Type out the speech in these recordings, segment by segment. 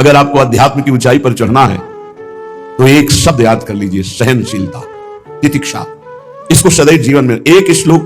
अगर आपको अध्यात्म की ऊंचाई पर चढ़ना है तो एक शब्द याद कर लीजिए, सहनशीलता, तितिक्षा। इसको सदैव जीवन में, एक श्लोक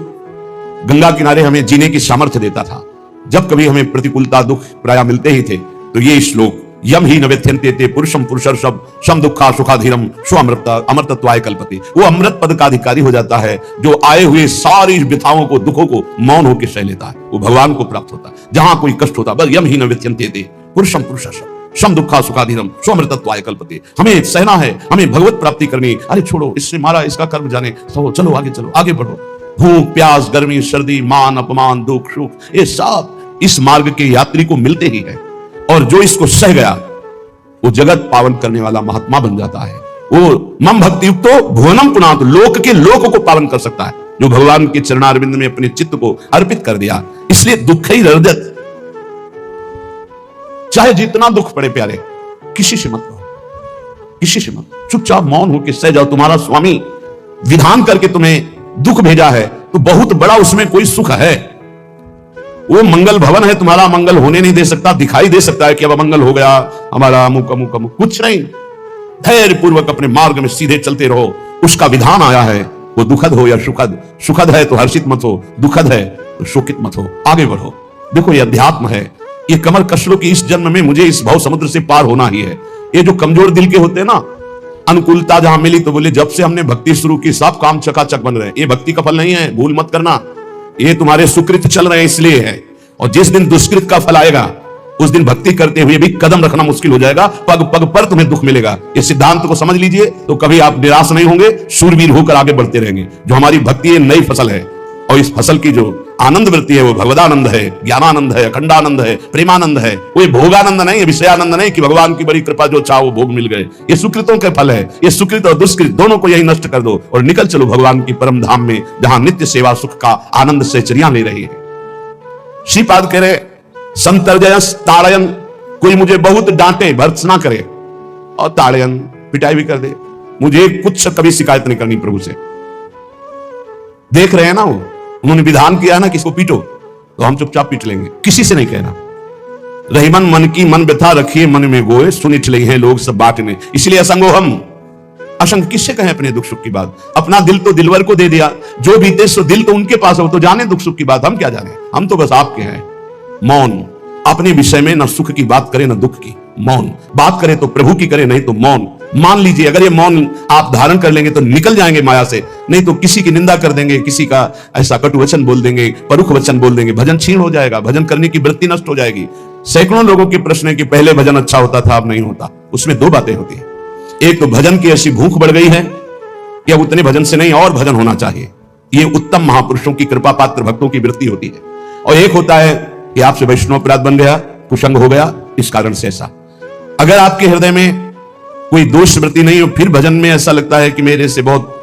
गंगा किनारे हमें जीने की सामर्थ्य देता था। जब कभी हमें प्रतिकूलता दुख प्राय मिलते ही थे तो ये श्लोक, यम ही नवेत्यन्ते ते पुरुषम पुरुषर्षभ सम दुखा सुखाधीरम स्व अमृतत्वाय कल्पते। वो अमृत पद का अधिकारी हो जाता है जो आए हुए सारी व्यथाओं को, दुखों को मौन होकर सह लेता है, वो भगवान को प्राप्त होता है। जहां कोई कष्ट होता, बस यम ही नवेत्यन्ते ते पुरुषम पुरुषर्षभ सम दुखा सुखाधीरम स्व अमृतत्वाय कल्पते। हमें सहना है, हमें भगवत प्राप्ति करनी। अरे छोड़ो, इससे मारा, इसका कर्म जाने, तो चलो आगे, चलो आगे बढ़ो। भूख प्यास गर्मी सर्दी मान अपमान दुख सुख, ये सब इस मार्ग के यात्री को मिलते ही है। और जो इसको सह गया वो जगत पावन करने वाला महात्मा बन जाता है। वो मम भक्ति युक्तो भुवनम पुनातु, लोक के लोक को पावन कर सकता है जो भगवान के चरणारविंद में अपने चित्त को अर्पित कर दिया। इसलिए दुख ही हृदय, चाहे जितना दुख पड़े प्यारे, किसी से मत कहो, किसी से मत, चुपचाप मौन होकर सह जाओ। तुम्हारा स्वामी विधान करके तुम्हें दुख भेजा है तो बहुत बड़ा उसमें कोई सुख है। वो मंगल भवन है, तुम्हारा मंगल होने नहीं दे सकता। दिखाई दे सकता है कि अब अमंगल हो गया हमारा, अमुक अमुक अमुक, कुछ नहीं। धैर्य पूर्वक अपने मार्ग में सीधे चलते रहो। उसका विधान आया है, वो दुखद हो या सुखद, सुखद है तो हर्षित मत हो, दुखद है तो शोकित मत हो, आगे बढ़ो। देखो ये अध्यात्म है, ये कमर कस लो कि इस जन्म में मुझे इस भव समुद्र से पार होना ही है। ये जो कमजोर दिल के होते हैं ना, अनुकूलता जहां मिली तो बोले जब से हमने भक्ति शुरू की सब काम चकाचक बन रहे हैं। ये भक्ति का फल नहीं है, भूल मत करना। ये तुम्हारे सुकृत चल रहे हैं इसलिए है। और जिस दिन दुष्कृत का फल आएगा उस दिन भक्ति करते हुए भी कदम रखना मुश्किल हो जाएगा, पग पग पर तुम्हें दुख मिलेगा। इस सिद्धांत को समझ लीजिए तो कभी आप निराश नहीं होंगे, शूरवीर होकर आगे बढ़ते रहेंगे। जो हमारी भक्ति है नई फसल है, और इस फसल की जो आनंद वृत्ति है वो भगवदानंद है, ज्ञानानंद है, अखंडानंद है, प्रेमानंद है। वो भोगानंद नहीं है, विषयानंद नहीं कि भगवान की बड़ी कृपा जो चाहो वो भोग मिल गए। ये सुकृतों के फल है। ये सुकृत और दुष्कृत दोनों को यही नष्ट कर दो और निकल चलो भगवान की परम धाम में, जहां नित्य सेवा सुख का आनंद से चरियां ले रही है। श्रीपाद कह रहे, संतर्जयस ताड़यन, कोई मुझे बहुत डांटे भर्त्सना करे और ताड़यन पिटाई भी कर दे, मुझे कुछ कभी शिकायत नहीं करनी प्रभु से। देख रहे हैं ना, वो उन्होंने विधान किया है ना कि इसको पीटो, तो हम चुपचाप पीट लेंगे, किसी से नहीं कहना। रहीमन मन की मन व्यथा रखिए मन में गोए, सुनिठ ले हैं लोग सब बांटने। इसलिए असंगो हम, असंग किससे कहें अपने दुख सुख की बात। अपना दिल तो दिलवर को दे दिया, जो बीते सो दिल तो उनके पास हो, तो जाने दुख सुख की बात, हम क्या जाने, हम तो बस आपके हैं। मौन, अपने विषय में न सुख की बात करे न दुख की, मौन। बात करे तो प्रभु की करे, नहीं तो मौन। मान लीजिए अगर ये मौन आप धारण कर लेंगे तो निकल जाएंगे माया से, नहीं तो किसी की निंदा कर देंगे, किसी का ऐसा कटु वचन बोल देंगे, परुख वचन बोल देंगे, भजन छीण हो जाएगा, भजन करने की वृत्ति नष्ट हो जाएगी। सैकड़ों लोगों के प्रश्न है कि पहले भजन अच्छा होता था अब नहीं होता। उसमें दो बातें होती है, एक तो भजन की ऐसी भूख बढ़ गई है कि अब उतने भजन से नहीं और भजन होना चाहिए। ये उत्तम महापुरुषों की कृपा पात्र भक्तों की वृत्ति होती है। और एक होता है कि आपसे वैष्णव अपराध बन गया, कुसंग हो गया, इस कारण से ऐसा। अगर आपके हृदय में कोई दोष वृत्ति नहीं हो, फिर भजन में ऐसा लगता है कि मेरे से बहुत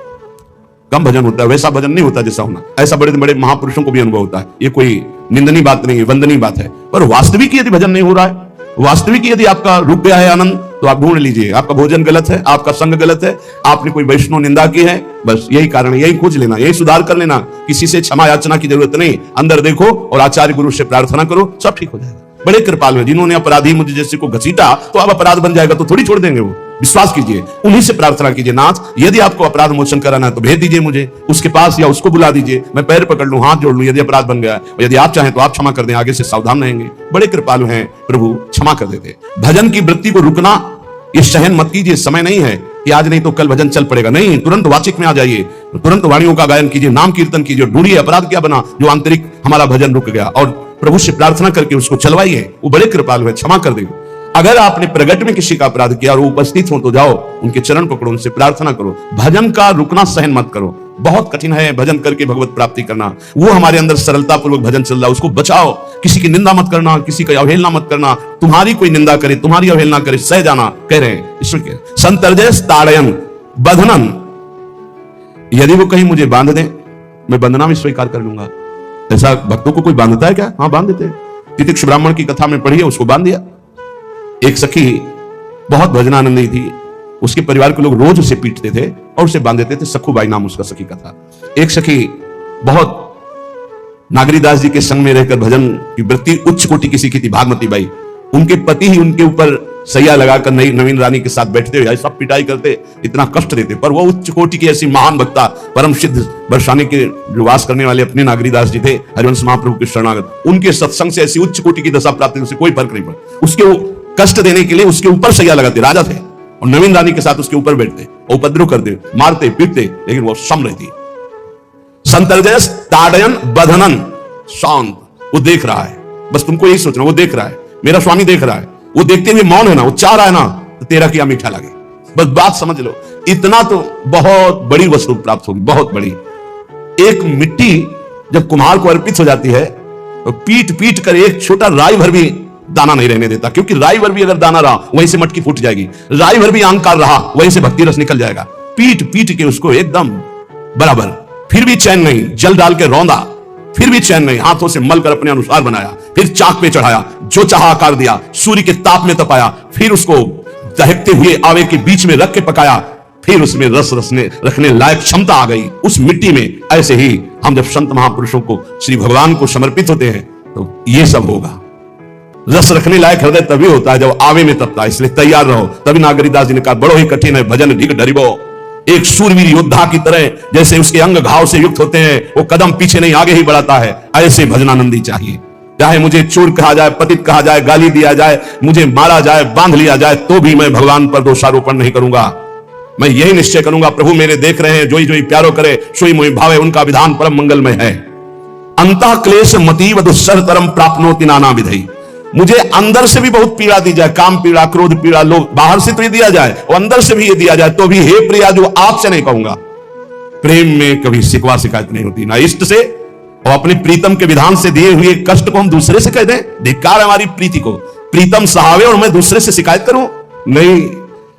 कम भजन होता है, वैसा भजन नहीं होता जैसा होना। ऐसा बड़े बड़े महापुरुषों को भी अनुभव होता है। ये कोई निंदनीय बात नहीं है, वंदनीय बात है। पर वास्तविक यदि भजन नहीं हो रहा है, वास्तविक यदि आपका रुक गया है आनंद, तो आप ढूंढ लीजिए, आपका भोजन गलत है, आपका संग गलत है, आपने कोई वैष्णव निंदा की है, बस यही कारण है। यही खोज लेना, यही सुधार कर लेना। किसी से क्षमा याचना की जरूरत नहीं, अंदर देखो और आचार्य गुरु से प्रार्थना करो, सब ठीक हो जाएगा। बड़े कृपालु हैं, जिन्होंने अपराधी मुझे जैसे को घसीटा तो अब अपराध बन जाएगा तो थोड़ी छोड़ देंगे वो। विश्वास कीजिए, उन्हीं से प्रार्थना कीजिए, नाथ यदि आपको अपराध मोचन कराना है तो भेज दीजिए मुझे उसके पास, या उसको बुला दीजिए, मैं पैर पकड़ लूं, हाथ जोड़ लूं यदि अपराध बन गया। और यदि आप चाहें तो आप क्षमा कर दें, आगे से सावधान रहेंगे। बड़े कृपालु हैं प्रभु, क्षमा कर देते। भजन की वृत्ति को रुकना, ये सहन मत कीजिए। समय नहीं है कि आज नहीं तो कल भजन चल पड़ेगा, नहीं, तुरंत वाचिक में आ जाइए, तुरंत वाणियों का गायन कीजिए, नाम कीर्तन कीजिए, ढूंढिए अपराध क्या बना जो आंतरिक हमारा भजन रुक गया, और प्रभु से प्रार्थना करके उसको चलवाइए। वो बड़े कृपालु है, क्षमा कर देंगे। अगर आपने प्रगट में किसी का अपराध किया और वो उपस्थित हो तो जाओ, उनके चरण पकड़ो, उनसे प्रार्थना करो। भजन का रुकना सहन मत करो, बहुत कठिन है भजन करके भगवत प्राप्ति करना। वो हमारे अंदर सरलता पूर्वक भजन चल रहा है, उसको बचाओ। किसी की निंदा मत करना, किसी का अवहेलना मत करना। तुम्हारी कोई निंदा करे, तुम्हारी अवहेलना करे, सह जाना, कह रहे हैं ईश्वर के। संतर्जय ताड़यन बंधनन, यदि वो कहीं मुझे बांध दें, मैं बंधना भी स्वीकार कर लूंगा। ऐसा भक्तों को कोई बांधता है क्या? हाँ, बांध देते हैं। तितिक्ष ब्राह्मण की कथा में पढ़िए, उसको बांध दिया। एक सखी बहुत भजनानंदी थी, उसके परिवार के लोग रोज उसे पीटते थे और उसे बांध देते थे। सखुबाई नाम उसका सखी का था। एक सखी बहुत नागरीदास जी के संग में रहकर भजन की वृत्ति उच्च कोटि की सीखी थी, भागमती बाई। उनके पति ही उनके ऊपर सैया लगाकर नई नवीन रानी के साथ बैठते हुए सब पिटाई करते, इतना कष्ट देते, पर वो उच्च कोटि की ऐसी महान वक्ता परम सिद्ध बरसाने के जो वास करने वाले अपने नागरीदास जी थे, हरिवंश महाप्रभु के शरणागत, उनके सत्संग से ऐसी उच्च कोटि की दशा प्राप्त उसे कोई फर्क नहीं पड़ा। उसके वो कष्ट देने के लिए उसके ऊपर सैया लगाते, राजा थे और नवीन रानी के साथ उसके ऊपर बैठते, उपद्रव करते, मारते पीटते, लेकिन वो सम रहती। संतर्जस ताड़यन बधनन शांत, वो देख रहा है, बस तुमको यही सोचना, वो देख रहा है, मेरा स्वामी देख रहा है, वो देखते हुए मौन है ना, वो चाह रहा है ना, तो तेरा किया मीठा लगे, बस बात समझ लो। इतना तो बहुत बड़ी वस्तु प्राप्त होगी, बहुत बड़ी। एक मिट्टी जब कुम्हार को अर्पित हो जाती है तो पीट पीट कर एक छोटा राई भर भी दाना नहीं रहने देता, क्योंकि राई भर भी अगर दाना रहा वहीं से मटकी फूट जाएगी, राई भर भी अहंकार रहा वहीं से भक्ति रस निकल जाएगा। पीट पीट के उसको एकदम बराबर, फिर भी चैन नहीं, जल डाल के रौंदा, फिर भी चैन नहीं, हाथों से मलकर अपने अनुसार बनाया, फिर चाक पे चढ़ाया, जो चाहा आकार दिया, सूर्य के ताप में तपाया, फिर उसको दहकते हुए आवे के बीच में रख के पकाया, फिर उसमें रस रखने लायक क्षमता आ गई उस मिट्टी में। ऐसे ही हम जब संत महापुरुषों को श्री भगवान को समर्पित होते हैं तो ये सब होगा। रस रखने लायक हृदय तभी होता है जब आवे में तपता है, इसलिए तैयार रहो। तभी नागरीदास जी ने कहा, बड़ो ही कठिन है भजन ढिग डरिबो। एक शूरवीर योद्धा की तरह जैसे उसके अंग घाव से युक्त होते हैं, वो कदम पीछे नहीं आगे ही बढ़ाता है, ऐसे भजनानंदी चाहिए। चाहे मुझे चोर कहा जाए, पतित कहा जाए, गाली दिया जाए, मुझे मारा जाए, बांध लिया जाए, तो भी मैं भगवान पर दोषारोपण नहीं करूंगा। मैं यही निश्चय करूंगा, प्रभु मेरे देख रहे हैं, जोई जोई प्यारो करे सोई मोहि भावे, उनका विधान परम मंगलमय है। अंतः क्लेश मतीव दुस्सह तरम प्राप्नोति नाना विधि। मुझे अंदर से भी बहुत पीड़ा दी जाए, काम पीड़ा, क्रोध पीड़ा, लोग बाहर से तो ये दिया जाए और अंदर से भी ये दिया जाए, तो भी हे प्रिया जो आपसे नहीं कहूंगा। प्रेम में कभी शिकवा शिकायत नहीं होती, ना इष्ट से और अपने प्रीतम के विधान से दिए हुए कष्ट को हम दूसरे से कह दें, धिक्कार हमारी प्रीति को। प्रीतम सहावे और मैं दूसरे से शिकायत करूं? नहीं,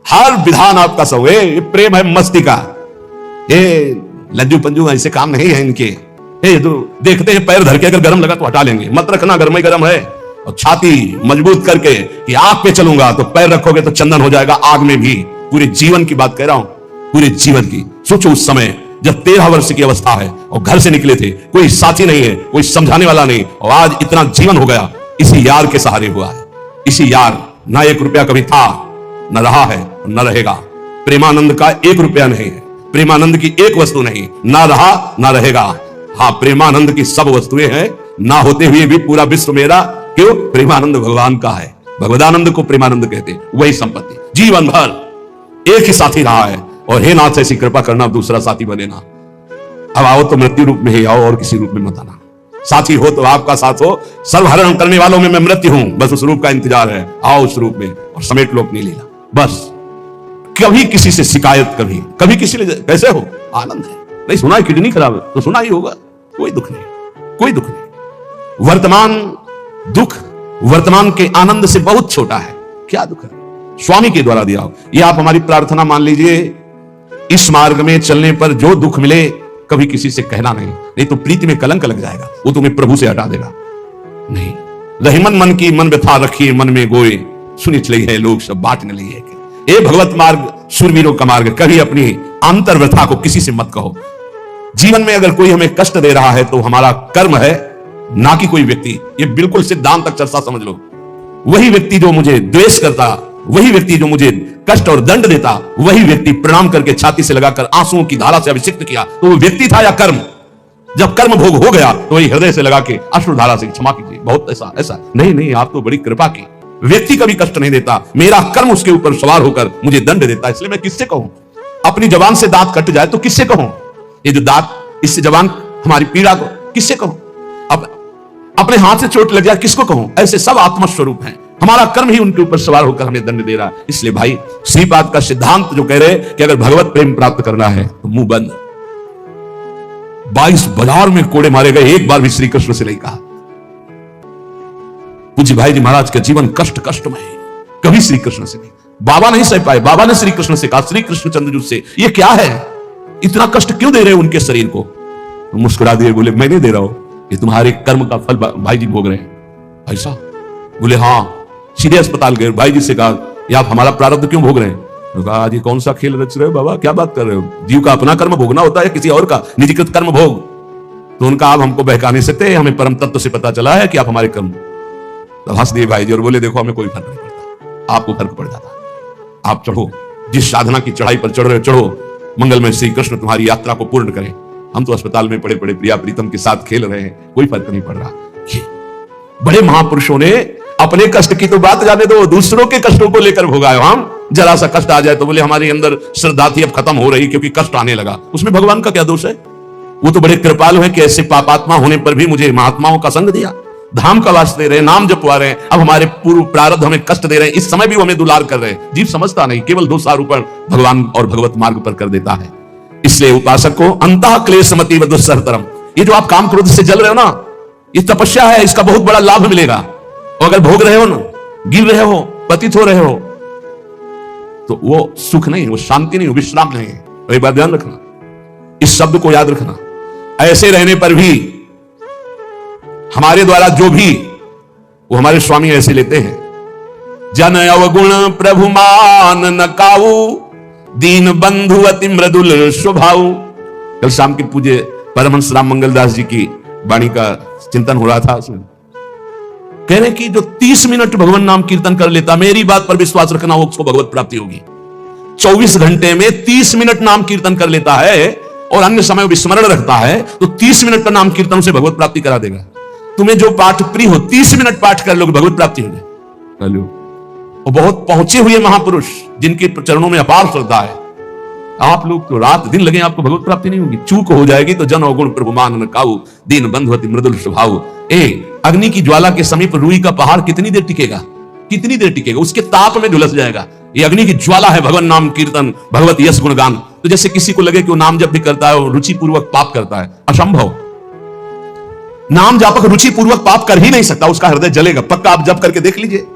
हर विधान आपका सब है। ये प्रेम है मस्ती का, ये लज्जू पंजू ऐसे काम नहीं है इनके। ये तो देखते हैं पैर धर के अगर गर्म लगा तो हटा लेंगे, मत रखना गर्म ही गर्म है। और छाती मजबूत करके कि आग पे चलूंगा तो पैर रखोगे तो चंदन हो जाएगा आग में भी। पूरे जीवन की बात कह रहा हूं, पूरे जीवन की। सोचो उस समय जब 13 वर्ष की अवस्था है और घर से निकले थे, कोई साथी नहीं है, कोई समझाने वाला नहीं, और आज इतना जीवन हो गया, इसी यार के सहारे हुआ है। इसी यार, ना 1 रुपया कभी था, न रहा है, न रहेगा। प्रेमानंद का 1 रुपया नहीं है, प्रेमानंद की एक वस्तु नहीं, ना रहा ना रहेगा। हाँ, प्रेमानंद की सब वस्तुएं हैं, ना होते हुए भी पूरा विश्व मेरा। क्यों? प्रेमानंद भगवान का है, भगवदानंद को प्रेमानंद कहते हैं। वही संपत्ति जीवन भर एक ही साथी रहा है, और हे नाथ ऐसी कृपा करना दूसरा साथी बने ना। अब आओ तो मृत्यु रूप में ही आओ, और किसी रूप में मत आना। साथी हो तो आपका साथ हो, सर्वहरण करने वालों में मैं मृत्यु हूं, बस उस रूप का इंतजार है। आओ उस रूप में और समेट लो अपनी लीला। बस कभी किसी से शिकायत, कभी किसी से कैसे हो, आनंद है। नहीं सुना है किडनी खराब है तो सुना ही होगा, कोई दुख नहीं, कोई दुख नहीं। वर्तमान दुख वर्तमान के आनंद से बहुत छोटा है। क्या दुख है? स्वामी के द्वारा दिया हो। यह आप हमारी प्रार्थना मान लीजिए, इस मार्ग में चलने पर जो दुख मिले कभी किसी से कहना नहीं तो प्रीति में कलंक लग जाएगा, वो तुम्हें प्रभु से हटा देगा। नहीं, रहीमन मन की मन व्यथा रखिए मन में गोए, सुनी चली है लोग सब बांटने लगी है। ये भगवत मार्ग शूरवीरों का मार्ग। कभी अपनी अंतर व्यथा को किसी से मत कहो। जीवन में अगर कोई हमें कष्ट दे रहा है तो हमारा कर्म है, ना कि कोई व्यक्ति। ये बिल्कुल सिद्धांत तक चर्चा समझ लो। वही व्यक्ति जो मुझे द्वेष करता, वही व्यक्ति जो मुझे कष्ट और दंड देता, वही व्यक्ति प्रणाम करके छाती से लगाकर आंसुओं की धारा से अभिषिक्त किया, तो वो व्यक्ति था या कर्म? जब कर्म भोग हो गया तो वही हृदय से लगा के अश्रुधारा से क्षमा कीजिए, बहुत ऐसा नहीं, आप तो बड़ी कृपा की। व्यक्ति कभी कष्ट नहीं देता, मेरा कर्म उसके ऊपर सवार होकर मुझे दंड देता। इसलिए मैं किससे कहूं? अपनी जबान से दांत कट जाए तो किससे कहूं? ये जो दांत, इससे जबान हमारी पीड़ा को किससे कहूं? अब अपने हाथ से चोट लग जाए किसको कहूं? ऐसे सब आत्मस्वरूप हैं, हमारा कर्म ही उनके ऊपर सवार होकर हमें दंड दे रहा है। इसलिए भाई, श्रीपाद का सिद्धांत जो कह रहे कि अगर भगवत प्रेम प्राप्त करना है तो मुंह बंद। 22 बाजार में कोड़े मारे गए, एक बार भी श्री कृष्ण से नहीं कहा। पूज्य भाई जी महाराज का जीवन कष्ट में है, कभी श्री कृष्ण से नहीं। बाबा नहीं सह पाए, बाबा ने श्री कृष्ण से कहा, श्री कृष्ण चंद्रजू से, ये क्या है, इतना कष्ट क्यों दे रहे हो उनके शरीर को? तो मुस्कुरा दिए, बोले मैं नहीं दे रहा हूं, ये तुम्हारे कर्म का फल भाई जी भोग रहे हैं। ऐसा? बोले हाँ। सीधे अस्पताल गए, भाई जी से कहा, ये आप हमारा प्रारब्ध क्यों भोग रहे हैं? तो कहा, आज ये कौन सा खेल रच रहे हो बाबा, क्या बात कर रहे हो? जीव का अपना कर्म भोगना होता है, किसी और का निजीकृत कर्म भोग? तो उनका आप हमको बहका नहीं सकते, हमें परम तत्व से पता चला है कि आप हमारे कर्म। तो हंस दिए भाई जी और बोले, देखो हमें कोई फर्क नहीं पड़ता, आपको फर्क पड़ जाता। आप चढ़ो, जिस साधना की चढ़ाई पर चढ़ रहे हो चढ़ो, मंगलमय श्री कृष्ण तुम्हारी यात्रा को पूर्ण करें। हम तो अस्पताल में पड़े पड़े प्रिया प्रीतम के साथ खेल रहे हैं, कोई फर्क नहीं पड़ रहा। ये बड़े महापुरुषों ने अपने कष्ट की तो बात जाने दो, दूसरों के कष्टों को लेकर भोगाए। हम जरा सा कष्ट आ जाए तो बोले हमारे अंदर श्रद्धा थी अब खत्म हो रही क्योंकि कष्ट आने लगा। उसमें भगवान का क्या दोष है? वो तो बड़े कृपालु हैं कि ऐसे पापात्मा होने पर भी मुझे महात्माओं का संग दिया, धाम का वास दे रहे, नाम जपवा रहे हैं। अब हमारे पूर्व प्रारब्ध हमें कष्ट दे रहे हैं, इस समय भी वो हमें दुलार कर रहे हैं। जीव समझता नहीं, केवल दोषारोपण भगवान और भगवत मार्ग पर कर देता है। इसलिए उपासक को अंतः क्लेशमति दुस्सहतरम, ये जो आप काम क्रोध से जल रहे हो ना, ये तपस्या है, इसका बहुत बड़ा लाभ मिलेगा। और अगर भोग रहे हो ना, गिर रहे हो, पतित हो रहे हो, तो वो सुख नहीं, वो शांति नहीं, वो विश्राम नहीं है। और एक बात ध्यान रखना, इस शब्द को याद रखना, ऐसे रहने पर भी हमारे द्वारा जो भी वो हमारे स्वामी ऐसे लेते हैं, जन अवगुण प्रभु मान न काऊ, दीन बंधु अति मृदुल स्वभाव। कल शाम के पूज्य परमहंस राम मंगलदास जी की वाणी का चिंतन हो रहा था, उसमें कह रहे कि जो 30 मिनट भगवान नाम कीर्तन कर लेता, मेरी बात पर विश्वास रखना, वो उसको भगवत प्राप्ति होगी। 24 घंटे में 30 मिनट नाम कीर्तन कर लेता है और अन्य समय विस्मरण रखता है, तो 30 मिनट का नाम कीर्तन से भगवत प्राप्ति करा देगा। तुम्हें जो पाठ प्रिय हो, 30 मिनट पाठ कर लो, भगवत प्राप्ति हो जाए। और बहुत पहुंचे हुए महापुरुष जिनके चरणों में अपार श्रद्धा है, आप लोग तो रात दिन लगे, आपको भगवत प्राप्ति नहीं होगी। चूक हो जाएगी तो जन अवगुण प्रभु मान न काऊ, दीन बंधु अति मृदुल स्वभाव। अग्नि की ज्वाला के समीप रुई का पहाड़ कितनी देर टिकेगा? कितनी देर टिकेगा? उसके ताप में झुलस जाएगा। ये अग्नि की ज्वाला है भगवान नाम कीर्तन, भगवत यश गुणगान। तो जैसे किसी को लगे कि वो नाम जप भी करता है और रुचि पूर्वक पाप करता है, असंभव। नाम जापक रुचि पूर्वक पाप कर ही नहीं सकता, उसका हृदय जलेगा। पक्का आप जप करके देख लीजिए,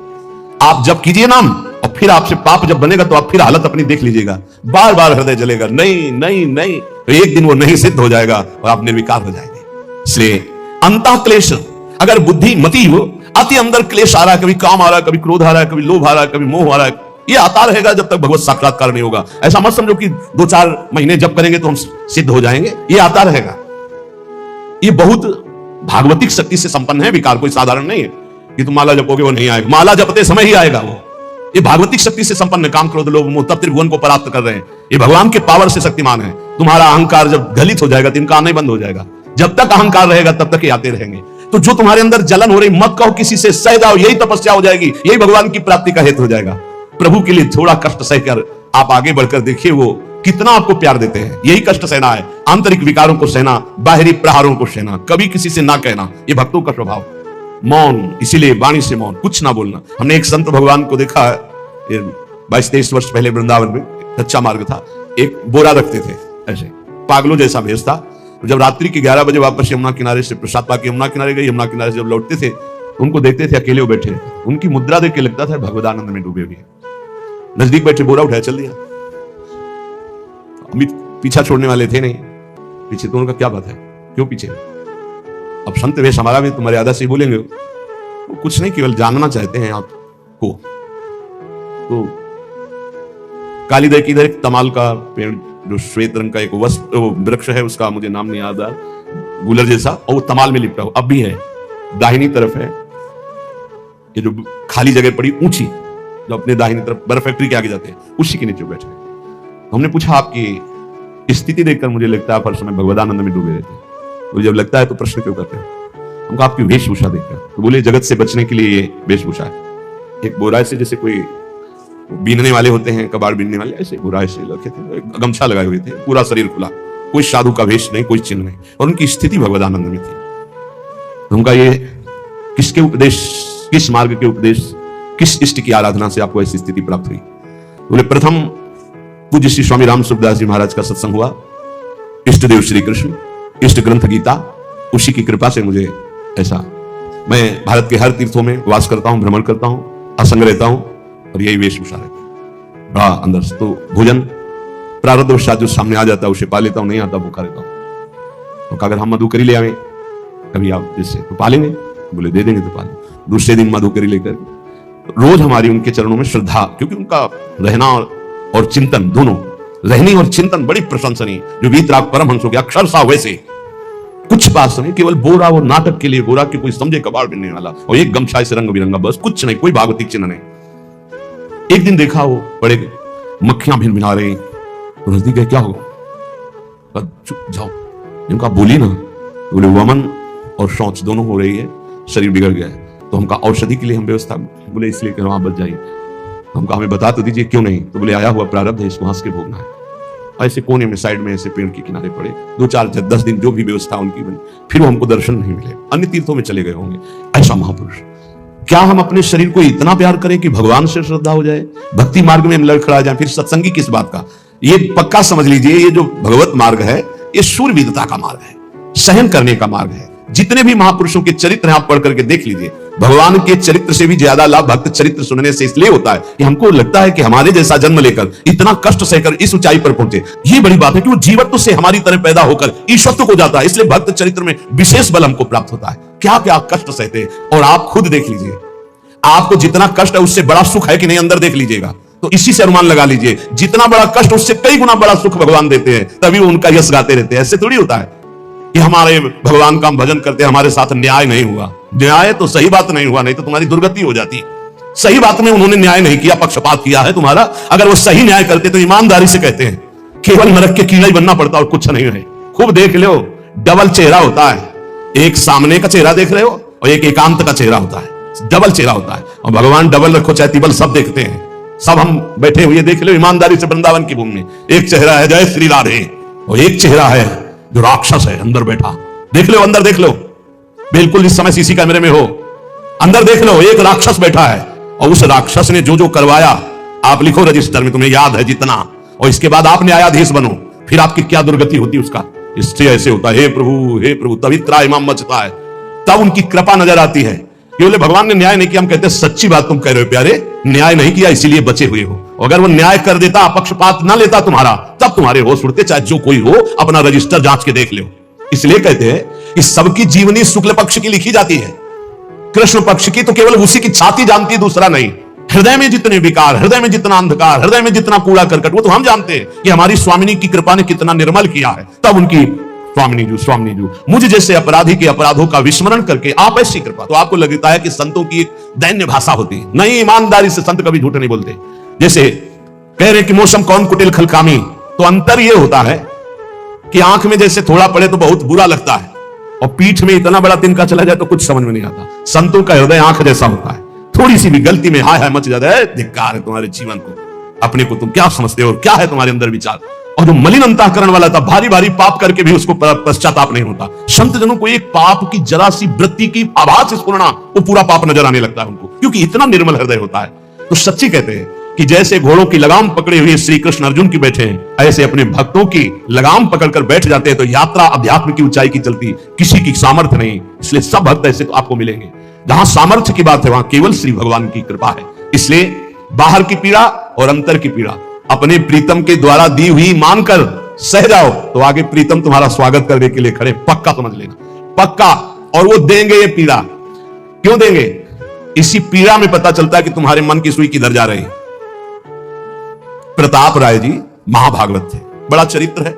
आप जप कीजिए नाम और फिर आपसे पाप जब बनेगा तो आप फिर हालत अपनी देख लीजिएगा, बार बार हृदय जलेगा, नहीं नहीं नहीं। तो एक दिन वो नहीं सिद्ध हो जाएगा और आप निर्विकार हो जाएंगे। इसलिए अंतः क्लेश, अगर बुद्धि मति हो, अति अंदर क्लेश आ रहा है, कभी काम आ रहा है, कभी क्रोध आ रहा है, कभी लोभ आ रहा है, कभी मोह आ रहा है, ये आता रहेगा जब तक भगवत साक्षात्कार नहीं होगा। ऐसा मत समझो कि 2-4 महीने जप करेंगे तो हम सिद्ध हो जाएंगे, ये आता रहेगा। ये बहुत भागवतिक शक्ति से संपन्न है विकार, कोई साधारण नहीं है कि तुम माला जपोगे वो नहीं आएगा, माला जपते समय ही आएगा वो। ये भागवतिक शक्ति से संपन्न, काम क्रोध लोभ मोह तब त्रिभुवन को परास्त कर रहे हैं। ये भगवान के पावर से शक्तिमान है। तुम्हारा अहंकार जब गलित हो जाएगा तो इनका आना ही बंद हो जाएगा। जब तक अहंकार रहेगा तब तक ये आते रहेंगे। तो जो तुम्हारे अंदर जलन हो रही, मत कहो किसी से, सह जाओ, यही तपस्या हो जाएगी, यही भगवान की प्राप्ति का हेतु हो जाएगा। प्रभु के लिए थोड़ा कष्ट सहकर आप आगे बढ़कर देखिए वो कितना आपको प्यार देते हैं। यही कष्ट सहना है, आंतरिक विकारों को सहना, बाहरी प्रहारों को सहना, कभी किसी से ना कहना, ये भक्तों का स्वभाव। मौन, इसीलिए वाणी से मौन, कुछ ना बोलना। हमने एक संत भगवान को देखा है 22-23 वर्ष पहले वृंदावन में, कच्चा मार्ग था, एक बोरा रखते थे, ऐसे पागलों जैसा भेष था। जब रात्रि के 11 बजे वापस यमुना किनारे से प्रसाद पाके यमुना किनारे गए, यमुना किनारे से जब लौटते थे उनको देखते थे अकेले बैठे, उनकी मुद्रा देख के लगता था भगवदानंद में डूबे हुए। नजदीक बैठे, बोरा उठाया, चल दिया। पीछा छोड़ने वाले थे नहीं, पीछे तो उनका क्या बात है, क्यों पीछे? अब संत वेश हमारा भी तो मर्यादा से बोलेंगे, वो कुछ नहीं, केवल जानना चाहते हैं आपको। तो कालीदय की इधर एक तमाल का पेड़, जो श्वेत रंग का एक वृक्ष है, उसका मुझे नाम नहीं याद आ, गुलर जैसा, और वो तमाल में लिपटा हुआ अब भी है। दाहिनी तरफ है ये जो खाली जगह पड़ी ऊंची, जो अपने दाहिनी तरफ बर्फ फैक्ट्री के आगे जाते हैं, उसी के नीचे बैठे। हमने पूछा आपकी स्थिति देखकर मुझे लगता है आप हर समय भगवदानंद में डूबे रहते हैं। तो जब लगता है तो प्रश्न क्यों करते हैं? हमको आपकी वेशभूषा देखकर। तो बोले जगत से बचने के लिए ये वेशभूषा है। एक बोरा से, जैसे कोई बीनने वाले होते हैं, कबाड़ बीनने वाले, ऐसे बोरा से रखे थे, गमछा लगाए हुए थे, पूरा शरीर खुला, कोई साधु का वेश नहीं, कोई चिन्ह नहीं, और उनकी स्थिति भगवदानंद में थी। उनका ये किसके उपदेश, किस मार्ग के उपदेश, किस इष्ट की आराधना से आपको ऐसी स्थिति प्राप्त हुई? बोले प्रथम पूज्य श्री स्वामी राम सुखदास जी महाराज का सत्संग हुआ, इष्ट देव श्री कृष्ण, इष्ट ग्रंथ गीता, उसी की कृपा से मुझे ऐसा, मैं भारत के हर तीर्थों में वास करता हूं, भ्रमण करता हूं, असंग रहता हूं, और यही वेशभूषा रहती है। बड़ा अंदर से तो भोजन प्रारब्धवशात जो सामने आ जाता है उसे पा लेता हूं, नहीं आता भूखा रहता हूं। तो अगर हम मधुकरी ले आवे कभी आप जिससे, तो पालेंगे? बोले दे देंगे तो पालेंगे। दूसरे दिन मधुकरी लेकर रोज हमारी उनके चरणों में श्रद्धा, क्योंकि उनका रहना और चिंतन दोनों, रहनी और चिंतन बड़ी प्रशंसनीय। जो वीतराग परमहंसों के अक्षरशः वैसे कुछ बात नहीं, केवल बोरा और नाटक के लिए, बोरा के कोई समझे कबाड़ बिनने वाला, और एक गमछा से रंग बिरंगा, बस कुछ नहीं, कोई भागवतिक चिन्ह नहीं। एक दिन देखा वो बड़े मक्खियां भिनभिना रही, तो नजदीक गए, क्या हो? जाओ। इनका बोली ना, बोले वमन और शौच दोनों हो रही है, शरीर बिगड़ गया है, तो हमका औषधि के लिए हम व्यवस्था, बोले इसलिए कि वहां बच जाइए। हमका हमें बता तो दीजिए क्यों नहीं? तो बोले आया हुआ प्रारब्ध है, इसको हंस के भोगना है। ऐसे कोने में साइड में ऐसे पेड़ के किनारे पड़े, 2-4-10 दिन जो भी व्यवस्था उनकी बनी, फिर वो हमको दर्शन नहीं मिले, अन्य तीर्थों में चले गए होंगे। ऐसा महापुरुष। क्या हम अपने शरीर को इतना प्यार करें कि भगवान से श्रद्धा हो जाए, भक्ति मार्ग में हम लड़खड़ा जाए? फिर सत्संगी किस बात का? ये पक्का समझ लीजिए, ये जो भगवत मार्ग है ये शूरवीरता का मार्ग है, सहन करने का मार्ग है। जितने भी महापुरुषों के चरित्र हैं आप पढ़ करके देख लीजिए, भगवान के चरित्र से भी ज्यादा लाभ भक्त चरित्र सुनने से इसलिए होता है कि हमको लगता है कि हमारे जैसा जन्म लेकर इतना कष्ट सहकर इस ऊंचाई पर पहुंचे, ये बड़ी बात है कि वो जीवत्व से हमारी तरह पैदा होकर ईश्वरत्व को जाता है। इसलिए भक्त चरित्र में विशेष बल हमको प्राप्त होता है। क्या क्या कष्ट सहते, और आप खुद देख लीजिए, आपको जितना कष्ट है उससे बड़ा सुख है कि नहीं, अंदर देख लीजिएगा तो इसी से अनुमान लगा लीजिए, जितना बड़ा कष्ट उससे कई गुना बड़ा सुख भगवान देते हैं, तभी वो उनका यश गाते रहते हैं। ऐसे थोड़ी होता है कि हमारे भगवान का हम भजन करते हैं, हमारे साथ न्याय नहीं हुआ। न्याय तो सही बात नहीं हुआ, नहीं तो तुम्हारी दुर्गति हो जाती। सही बात में उन्होंने न्याय नहीं किया, पक्षपात किया है तुम्हारा। अगर वो सही न्याय करते तो ईमानदारी से कहते हैं, केवल नरक के कीड़ा ही बनना पड़ता और कुछ नहीं है। खूब देख लो, डबल चेहरा होता है, एक सामने का चेहरा देख रहे हो और एक एकांत का चेहरा होता है, डबल चेहरा होता है। और भगवान डबल रखो चाहे तिबल सब देखते हैं, सब हम बैठे हुए देख लो ईमानदारी से वृंदावन की भूमि में। एक चेहरा है जय श्री राधे, और एक चेहरा है जो राक्षस है अंदर बैठा। देख लो, अंदर देख लो, बिल्कुल इस समय सीसी कैमरे में हो, अंदर देख लो, एक राक्षस बैठा है और उस राक्षस ने जो जो करवाया आप लिखो रजिस्टर में, तुम्हें याद है जितना, और इसके बाद आप न्यायाधीश बनो, फिर आपकी क्या दुर्गति होती उसका। इससे ऐसे होता है, हे प्रभु तभी त्राहिमाम मचता है, तब उनकी कृपा नजर आती है। बोले भगवान ने न्याय नहीं किया, हम कहते हैं सच्ची बात तुम कह रहे हो प्यारे, न्याय नहीं किया इसीलिए बचे हुए हो। अगर वो न्याय कर देता, पक्षपात ना लेता तुम्हारा, तब तुम्हारे होश उड़ते, चाहे जो कोई हो, अपना रजिस्टर जांच के देख लो। इसलिए कहते हैं कि सबकी जीवनी शुक्ल पक्ष की लिखी जाती है, कृष्ण पक्ष की तो केवल उसी की छाती जानती है, दूसरा नहीं। हृदय में जितने विकार, हृदय में जितना अंधकार, हृदय में जितना कूड़ा करकट, वो तो हम जानते हैं कि हमारी स्वामिनी की कृपा ने कितना निर्मल किया है। तब उनकी स्वामिनी जू मुझ जैसे अपराधी के अपराधों का विस्मरण करके आप ऐसी कृपा, तो आपको लगता है कि संतों की एक दैन्य भाषा होती है। नहीं, ईमानदारी से संत कभी झूठ नहीं बोलते। जैसे कह रहे कि मौसम कौन कुटिल खलकामी, तो अंतर यह होता है कि आंख में जैसे थोड़ा पड़े तो बहुत बुरा लगता है, और पीठ में इतना बड़ा तिनका चला जाए तो कुछ समझ में नहीं आता। संतों का हृदय आंख जैसा होता है, थोड़ी सी भी गलती में हाय हाय मच जाता है, धिक्कार है तुम्हारे जीवन को, अपने को तुम क्या समझते हो, क्या है तुम्हारे अंदर विचार। और जो मलिन अंतःकरण वाला था, भारी भारी पाप करके भी उसको पश्चाताप नहीं होता। संत जनों को एक पाप की जरा सी वृत्ति की आभास स्फुरना, वो पूरा पाप नजर आने लगता है उनको, क्योंकि इतना निर्मल हृदय होता है। तो सच्ची कहते हैं कि जैसे घोड़ों की लगाम पकड़े हुए श्री कृष्ण अर्जुन की बैठे हैं, ऐसे अपने भक्तों की लगाम पकड़कर बैठ जाते हैं, तो यात्रा अध्यात्म की ऊंचाई की चलती, किसी की सामर्थ्य नहीं। इसलिए सब भक्त ऐसे तो आपको मिलेंगे। जहां सामर्थ्य की बात है वहां केवल श्री भगवान की कृपा है। इसलिए बाहर की पीड़ा और अंतर की पीड़ा अपने प्रीतम के द्वारा दी हुई मानकर सह जाओ, तो आगे प्रीतम तुम्हारा स्वागत करने के लिए खड़े, पक्का समझ लेना, पक्का। और वो देंगे ये पीड़ा, क्यों देंगे? इसी पीड़ा में पता चलता है कि तुम्हारे मन की सुई किधर जा रही। प्रताप राय जी महाभागवत थे, बड़ा चरित्र है।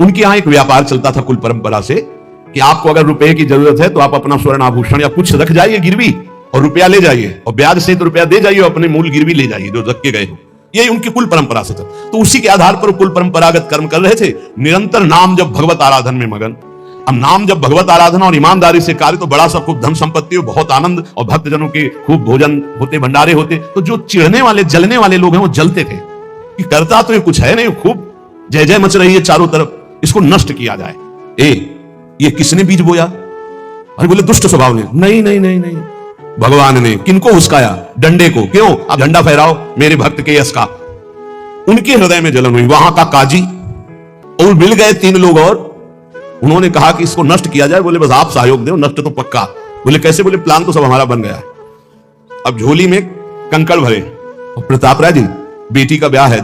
उनके यहां एक व्यापार चलता था कुल परंपरा से कि आपको अगर रुपए की जरूरत है तो आप अपना स्वर्ण आभूषण या कुछ रख जाइए गिरवी, और रुपया ले जाइए, और ब्याज से तो रुपया दे जाइए, अपने मूल गिरवी ले जाइए जो रख के गए हो। यही उनकी कुल परंपरा से था। तो उसी के आधार पर कुल परंपरागत कर्म कर रहे थे, निरंतर नाम जब भगवत आराधन में मगन। अब नाम जब भगवत आराधन और ईमानदारी से कार्य, तो बड़ा सा खूब धन संपत्ति, बहुत आनंद, और भक्तजनों के खूब भोजन होते, भंडारे होते। तो जो चिढ़ने वाले जलने वाले लोग हैं वो जलते थे कि करता तो ये कुछ है नहीं, खूब जय जय मच रही है चारों तरफ, इसको नष्ट किया जाए। ये किसने बीज बोया? अरे बोले दुष्ट स्वभाव ने। नहीं नहीं नहीं नहीं, भगवान ने। किनको उस्काया? डंडे को। क्यों? आप झंडा फहराओ मेरे भक्त के यश का। उनके हृदय में जलन हुई। वहां का काजी और मिल गए 3 लोग, और उन्होंने कहा कि इसको नष्ट किया जाए। बोले बस आप सहयोग दो, नष्ट तो पक्का। बोले कैसे? बोले प्लान तो सब हमारा बन गया है। अब झोली में कंकड़ भरे, और प्रताप राय जी बेटी का ब्याह है,